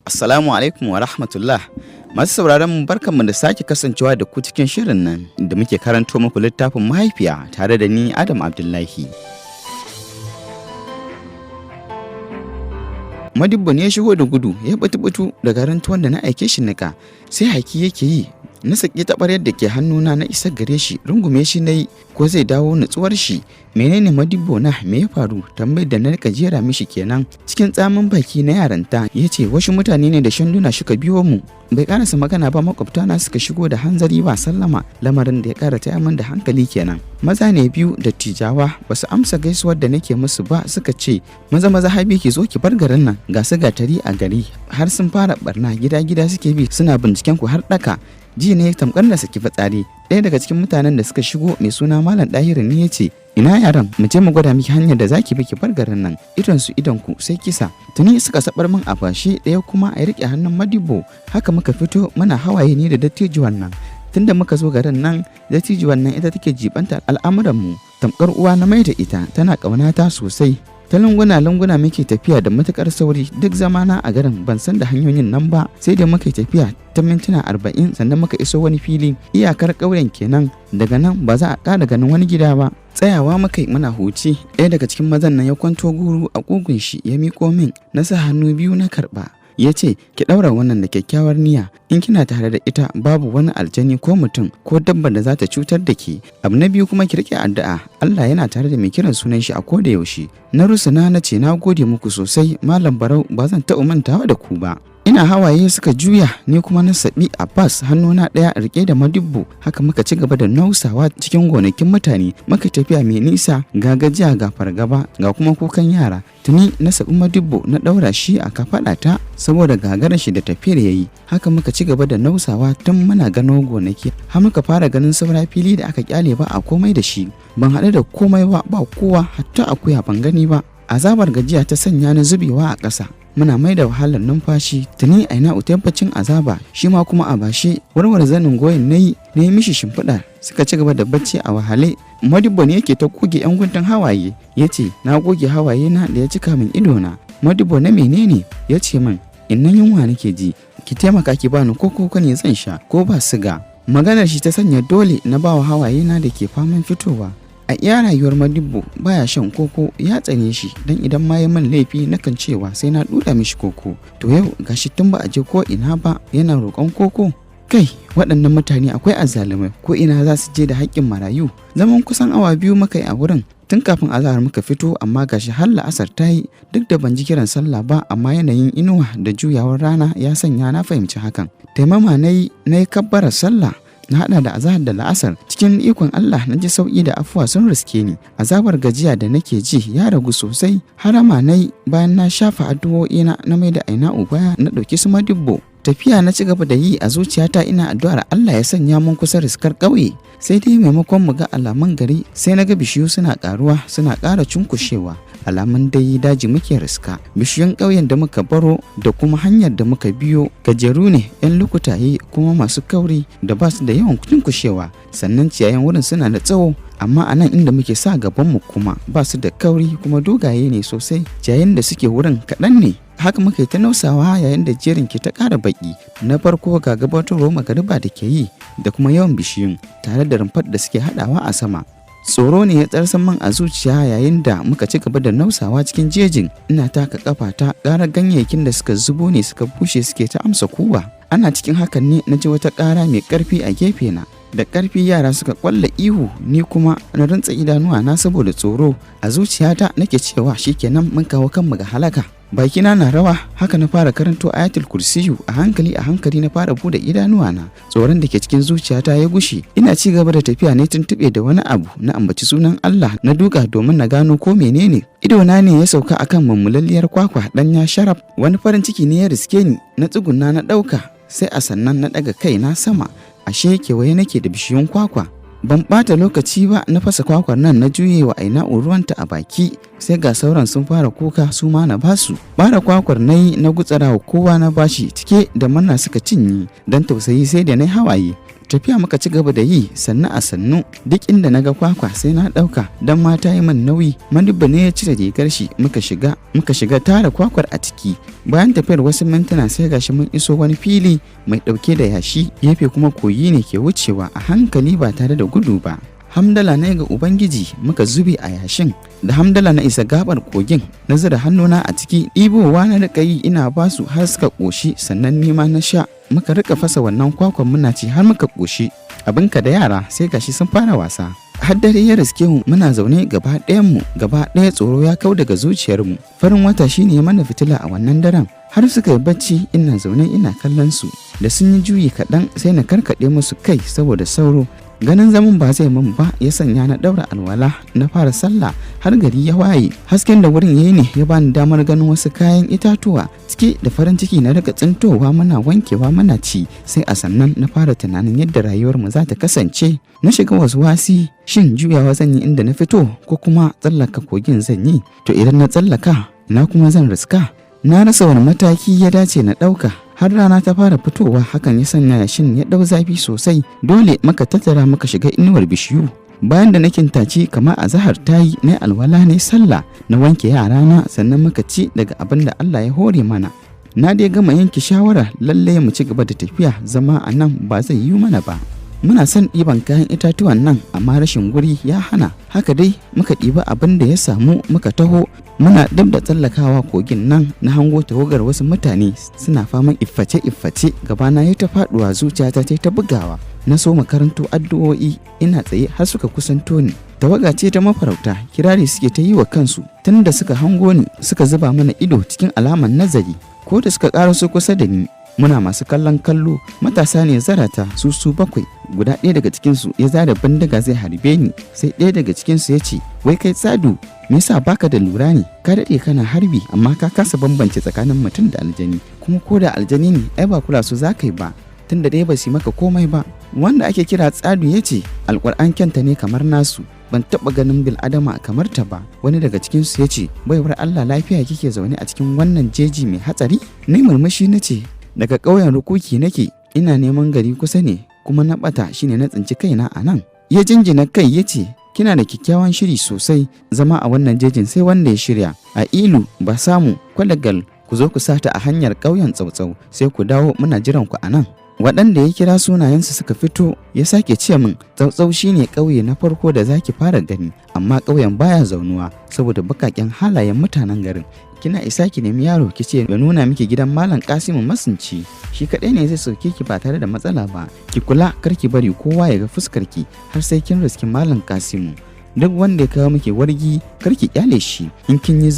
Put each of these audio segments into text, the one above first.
Assalamu alaikum wa rahmatullah. Masu sauraron mu barkanmu da sake kasancewa da ku cikin shirin nan da muke karanto muku littafin mahaifiya tare da ni Adam Abdullahi. Madibbo ne ya shigo da gudu ya butu daga rantuwan da na aike shi nika sai haki yake yi. Na saki taɓaryar da ke hannuna na isa gare shi rungume shi nayi ko zai dawo nutsuwar shi. Menene Madibbo na me ya faru? Tambayar da na rika jera mishi kenan. Cikin tsamin baki na yaranta yace wasu mutane ne da shanduna suka biyo mu. Bai karasa magana ba makwabta na suka shigo da hanzari ba sallama, lamarin da ya kara taya min da hankali kenan. Maza ne biyu da tijawa basu amsa gaisuwar da nake musu ba, suka ce maza Habi ki zo ki bar garin nan, ga su gatari a gari har sun fara barna, gida suke bi suna binciken ku har daka. Ji ne tamkar da saki fitsari. Ɗaya daga cikin mutanen da suka shigo mai suna Malam Dahiru ne ya ce, ina yaran mu je mu gwada miki hanyar da zaki bi ki bar garin nan, idon su idon ku sai kisa. Tuni suka sabar min a fashe, ɗaya kuma a rike hannun Madibbo. Haka muka fito muna hawaye ni da dattijuwan nan. Tunda muka zo garin nan, dattijuwan nan ita take jibanta al'amuran mu, tamkar uwa na mai da ita, tana ƙaunata sosai. Ta lunguna muke tafiya da matukar sauri, duk zamana a garin ban san da hanyoyin nan ba, sai da muka tafiya ta mintuna 40 sannan muka iso wani fili, iyakar ƙauyen kenan. Daga nan ba za a ƙara ganin wani gida ba. Tsayawa muka yi muna huci, ɗaya daga cikin mazan nan ya kwanto guru a ƙugun shi ya miƙo min, na sa hannu biyu na karɓa. Ya ce ki ɗaura wannan da kyakkyawar niyya, in kina tare da ita babu wani aljani ko mutum ko dabba da za ta cutar da ke. Abu na biyu kuma ki rike addu'a, Allah yana tare da mai kiran sunan shi a koda yaushe. Na rusuna na ce na gode muku sosai Malam Barau, ba zan taɓa mantawa da ku ba. Ina hawaye suka juya, ni kuma na saɓi Abbas hannuna ɗaya rike da Madibbo. Haka muka ci gaba da nausawa cikin gonakin mutane, muka tafiya mai nisa, ga gajiya ga fargaba ga kuma kukan yara. Tuni na saɓi Madibbo na ɗaura shi a kafaɗata saboda gagarar shi da tafiyar yayi. Haka muka ci gaba da nausawa tun muna gano gonaki har muka fara ganin saura fili da aka kyale ba a komai da shi. Ban haɗu da komai ba kowa, hatta akuya ban gani ba. Azabar gajiya ta sanya ni zubewa a ƙasa. Muna mai da wahalar numfashi, tuni aina utabbacin azaba shi ma kuma a bashe. Warware zanin goyin na yi mishi shimfiɗa, suka ci gaba da bacci a wahale. Madibbo ne yake ta goge yan guntun hawaye, ya ce na goge hawaye na da ya cika min idona. Madibbo na menene? Ya ce min innan yunwa nake ji, ki taimaka ki bani ko ne zan sha ko ba siga. Maganar shi ta sanya dole na bawa hawaye na da ke faman fitowa. A iya rayuwar Madibbo baya shan koko, ya tsane shi dan idan ma ya min laifi nakan cewa sai na dura mishi koko. To yau gashi tun ba a je ko ina ba yana roƙon koko. Kai waɗannan mutane akwai azzalumai, ko ina za su je da haƙƙin marayu. Zaman kusan awa 2 muka yi a wurin, tun kafin azahar muka fito, amma gashi har la'asar ta yi. Duk da ban ji kiran sallah ba, amma yanayin inuwa da juyawar rana ya sanya na fahimci hakan. Taimama na yi kabbarar sallah, na hada da azahar da la'asar. Cikin ikon Allah na ji sauki da afuwa sun riske ni. Azabar gajiya da nake ji ya ragu sosai. Harama nayi bayan na shafa addu'o'i na mai da aina ubaya na dauki su Madibbo. Tafiya na ci gaba da yi a zuciyata, ina addu'ar Allah ya sanya mun kusa riskar ƙauye. Sai dai maimakon mu ga alamun gari, sai na ga bishiyu suna ƙaruwa, suna ƙara cunkushewa. Alamun dai daji muke riska. Bishiyun ƙauyen da muka baro da kuma hanyar da muka biyo gajeru ne, 'yan lukutaye kuma masu kauri da ba su da yawan cunkushewa. Sannan ciyayin wurin suna da tsawo, amma a nan inda muke sa gaban mu kuma ba su da kauri kuma dogaye ne sosai. Ciyayin da suke wurin kaɗan ne. Haka muka yi ta nausawa yayin da jerin ke ta ƙara baƙi. Na farko ga gabatarwar magariba da ke yi da kuma yawan bishiyun tare da rumfar da suke haɗawa a sama. Tsoro ne ya tsarsan man a zuciya yayin da muka ci gaba da nausawa cikin jejin. Ina taka kafata, ƙarar ganyayyakin da suka zubo ne suka bushe suke ta amsa kuwa. Ana cikin hakan ne na ji wata ƙara mai ƙarfi a gefe na. Da ƙarfi yara suka ƙwalla ihu, ni kuma na rantsa idanuwa na saboda tsoro. A zuciyata nake cewa shikenan mun kawo kanmu ga halaka. Bakina na rawa, haka na fara karanto ayatul kursiyu a hankali na fara bude idanuwa na. Tsoron da ke cikin zuciyata ya gushe. Ina ci gaba da tafiya ne tuntube da wani abu, na ambaci sunan Allah, na duka domin na gano ko menene. Idona ne ya sauka akan mummulalliyar kwakwa ɗanya sharaf. Wani farin ciki ne ya riske ni, na tsuguna na ɗauka, sai a sannan na ɗaga kaina sama. Ashe kewaye nake da bishiyun kwakwa. Ban ɓata lokaci ba, na fasa kwakwar nan na juye wa aina ruwanta a baki, sai ga sauran sun fara kuka su ma na basu. Bara kwakwar nayi na gutsara wa kowa na bashi, cike da manna suka cinye. Dan tausayi sai da nayi hawaye. tafiya muka ci gaba da yi sannu a sannu. Duk inda naga kwakwa sai na ɗauka dan mata yi min nauyi. Madubba ne ya cire rigar shi muka shiga tara kwakwar a ciki. Bayan tafiyar wasu mintuna sai gashi mun iso wani fili mai ɗauke da yashi, gefe kuma koyi ne ke wucewa a hankali ba tare da gudu ba. Hamdala ne ga Ubangiji muka zube a yashin. Da hamdala na isa gabar kogin, na zura hannuna a ciki, ɗibowa na rika yi ina basu har suka ƙoshi, sannan nima na sha. Muka rika fasa wannan kwakwan muna ci har muka ƙoshi. Abinka da yara sai gashi sun fara wasa. Har dare ya riske mu muna zaune gaba ɗaya tsoro ya kau daga zuciyarmu. Farin wata shine mana fitila a wannan daren. Har suka yi bacci ina zaune ina kallon su. Da sun yi juyi kaɗan sai na karkaɗe musu kai saboda sauro. Ganin zaman ba zai min ba ya sanya na ɗaura alwala na fara sallah har gari ya waye. Hasken da wurin yayi ne ya bani damar ganin wasu kayan itatuwa. Cike da farin ciki na rika tsintowa muna wankewa muna ci. Sai a sannan na fara tunanin yadda rayuwar mu za ta kasance. Na shiga wasu wasi, shin juyawa zan yi inda na fito ko kuma tsallaka kogin zan yi? To idan na tsallaka ina kuma zan riska? Na rasa wani mataki ya dace na ɗauka. Har rana ta fara fitowa, hakan ya sanya yashin ya ɗau zafi sosai. Dole muka tattara muka shiga inuwar bishiyu. Bayan da na kintaci kamar azahar ta yi, na alwala ne sallah, na wanke yarana sannan muka ci daga abin da Allah ya hore mana. Na dai gama yanke shawara lalle mu ci gaba da tafiya, zama a nan ba zai yi mana ba. Muna son ɗiban kayan itatuwan nan amma rashin guri ya hana. Haka dai muka ɗiba abin da ya samu muka taho. Muna dab da tsallakawa kogin nan na hango tawagar wasu mutane suna faman ifface gabana ya ta faɗuwa, zuciyata ta bugawa. Na so makarantu addu'o'i ina tsaye har suka kusanto ni. Tawaga ce ta mafarauta, kirari suke ta yi wa kansu. Tunda suka hango ni suka zuba mana ido cikin alaman nazari. Ko da suka ƙaraso kusa da ni muna masu kallon kallo, matasa ne zarata su 7. Guda ɗaya daga cikinsu ya zara bindiga zai harbe ni, sai ɗaya daga cikinsu ya ce, wai kai Tsadu, me yasa baka da lura ne? Ka daɗe kana harbi amma ka kasa bambance tsakanin mutum da aljani, kuma ko da aljani ne ai ba kula su za ka yi ba, tunda dai ba su maka komai ba. Wanda ake kira Tsadu ya ce, Alƙur'an kyanta ne kamar nasu, ban taɓa ganin bil'adama kamar ta ba. Wani daga cikinsu ya ce, baiwar Allah lafiya kike zaune a cikin wannan jeji mai hatsari? Ni murmushi na ce, daga ƙauyen Rukuki nake, ina neman gari kusa ne kuma na ɓata shine na tsinci kaina a nan. Ya jinjina kai ya ce, kina da kyakkyawan shiri sosai, zama a wannan jejin sai wanda ya shirya. A ilu ba samu kwalagal ku zo ku sata a hanyar ƙauyen Tsautsau, sai ku dawo muna jiran ku a nan. Waɗanda ya kira sunayensu suka fito, ya sake ce min Tsautsau shine ƙauye na farko da zaki fara gani, amma ƙauyen baya zaunuwa saboda baƙaƙen halayen mutanen garin. Kina isa ki nemi yaro ki ce ya nuna miki gidan Malam Kasimu Masunci, shi kaɗai ne zai sauke ki ba tare da matsala ba. Ki kula kar ki bari kowa ya ga fuskar ki har sai kin riski Malam Kasimu. Duk wanda ya kawo miki wargi kar ki kyale shi. In kin yi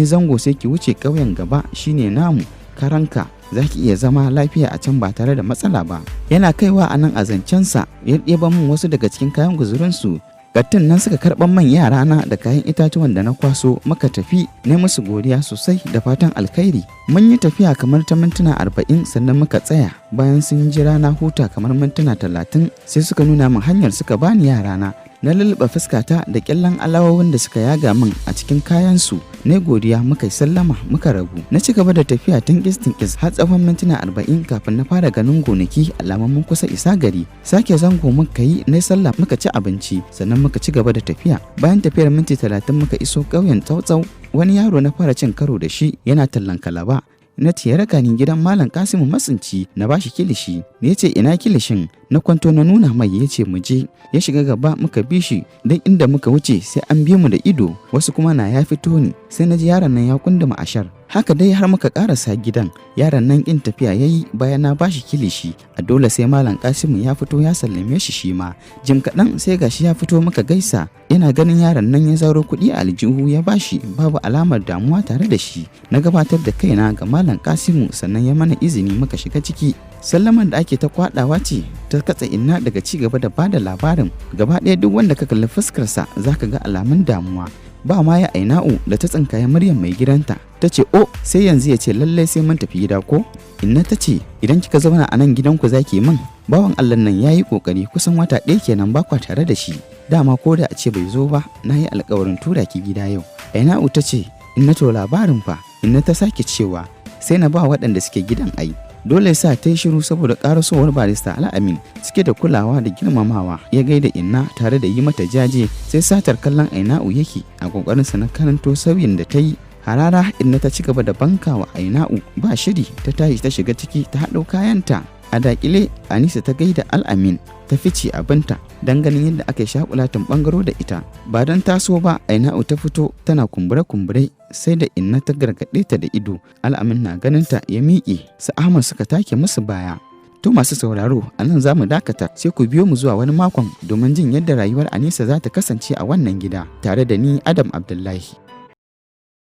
zango sai ki wuce ƙauyen gaba, shine namu Karanka, za ki iya zama lafiya a can ba tare da matsala ba. Yana kaiwa a nan a zancensa ya ɗeba min wasu daga cikin kayan guzurinsu. Gattun nan suka karɓar man yarana da kayan itatuwan da na kwaso, muka tafi, ne musu godiya sosai da fatan alkhairi. Mun yi tafiya kamar ta mintuna 40 sannan muka tsaya. Bayan sun jira na huta kamar mintuna 30 sai suka nuna min hanyar suka bani yarana. Na lulluɓe fuskata da ƙyallen alawowin da suka yaga min a cikin kayansu. Ne godiya muka yi sallama muka rabu. Na ci gaba da tafiya tinkis har tsawon mintuna 40 kafin na fara ganin gonaki, alamun mun kusa isa gari. Sake zango muka yi, na sallah muka ci abinci sannan muka ci gaba da tafiya. Bayan tafiyar minti 30 muka iso ƙauyen Tsautsau. Wani yaro na fara cin karo da shi yana tallan kalaba. Na ce ya raka ni gidan Malam Kasimu Masunci na bashi kilishi. Ya ce ina kilishin? Na kwanto na nuna mai, ya ce mu je. Ya shiga gaba muka bi shi, dan inda muka wuce sai an bi mu da ido, wasu kuma na ya fito ni. Sai na ji yaron nan ya kunduma ashar. Haka dai har muka karasa gidan. Yaron nan kin tafiya yayi bayan na bashi kilishi. A dole sai Malam Kasimu ya fito ya sallame shi ma. Jim kaɗan sai gashi ya fito muka gaisa. Ina ganin yaron nan ya zaro kuɗi a aljihu ya bashi, babu alamar damuwa tare da shi. Na gabatar da kaina ga Malam Kasimu sannan ya mana izini muka shiga ciki. Sallaman da ake ta kwadawa ce ta katse inna daga ci gaba da bada labarin. Gaba ɗaya duk wanda ka kalli fuskarsa zaka ga alamun damuwa. Ba ma ya Aina'u da ta tsinkaye Maryam mai gidanta, ta ce o sai yanzu ya ce lallai sai mun tafi gida ko? Inna ta ce idan kika zauna a nan gidanku zaki min. Bawan Allah nan yayi kokari, kusan wata ɗaya kenan ba kwa tare da shi. Dama ko da a ce bai zo ba, na yi alƙawarin tura ki gida yau. Aina'u ta ce inna to labarin fa. Inna ta sake cewa sai na ba waɗanda suke gidan ai. Dole sa ta yi shiru saboda karasowar barista Al'amin cike da kulawa da girmamawa ya gaida inna tare da yi mata jaje, sai satar kallon Aina'u yake a kokarin sa na karanto sauyin da ta yi. Harara inna ta ci gaba da bankawa Aina'u ba shiri, ta tashi ta shiga ciki ta haɗo kayanta. A dakile Anisa ta gaida Al'amin ta fice abinta dan ganin yadda aka shakulatin bangaro da ita. Ba don taso ba Aina'u ta fito tana kumbure-kumbure, sai da inna ta gargaɗe ta da ido. Al'amin na ganin ta ya miƙe, su Ahmad suka take musu baya. To masu sauraro, a nan za mu dakata, sai ku biyo mu zuwa wani makon domin jin yadda rayuwar Anisa za ta kasance a wannan gida, tare da ni Adam Abdullahi.